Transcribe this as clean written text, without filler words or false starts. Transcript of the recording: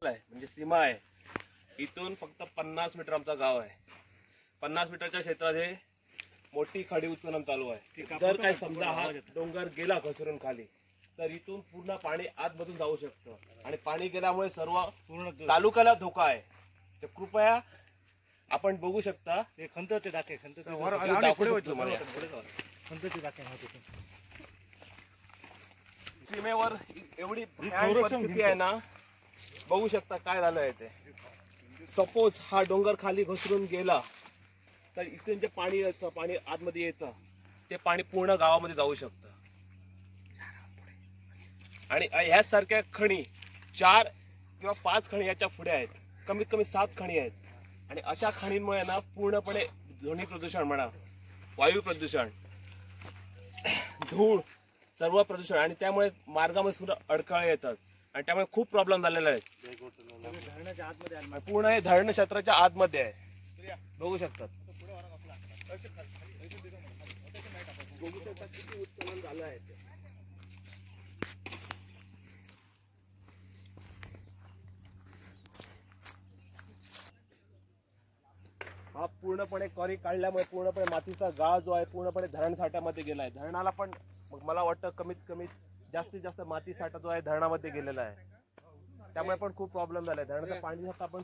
म्हणजे सीमा आहे. इथून फक्त 50 मीटर आमचा गाव आहे. 50 मीटरच्या क्षेत्रात हे मोठी खडी उत्खनन चालू आहे. जर काय समजा हा डोंगर गेला घसरून खाली तर इथून पूर्ण पाणी आतमधून जाऊ शकतं आणि पाणी गेल्यामुळे सर्व पूर्ण तालुक्याला धोका आहे. तर कृपया आपण बघू शकता ते खंत ते दाखे खंत सीमेवर एवढी परिस्थिती आहे ना, बघू शकता काय झालं आहे ते. सपोज हा डोंगर खाली घसरून गेला तर इथून जे पाणी येतं, पाणी आतमध्ये येतं, ते पाणी पूर्ण गावामध्ये जाऊ शकतं. आणि ह्यासारख्या खणी 4 किंवा 5 खणी याच्या पुढे आहेत, कमीत कमी 7 खणी आहेत. आणि अशा खणींमुळे ना पूर्णपणे ध्वनी प्रदूषण म्हणा, वायू प्रदूषण, धूळ, सर्व प्रदूषण, आणि त्यामुळे मार्गामध्ये सुद्धा अडथळे येतात आणि त्यामुळे खूप प्रॉब्लेम झालेला आहे. पूर्ण हे धरण क्षेत्राच्या आतमध्ये आहे, बघू शकतात. किती उत्खनन झालं आहे ते. हा पूर्णपणे कॉरी काढल्यामुळे पूर्णपणे मातीचा गाळ जो आहे पूर्णपणे धरण साठ्यामध्ये गेला आहे. धरणाला पण मग मला वाटतं कमीत कमी जास्तीत जास्त माती साठा जो आहे धरणामध्ये गेलेला आहे. त्यामुळे पण खूप प्रॉब्लेम झालाय. धरणाचं पाणी आता आपण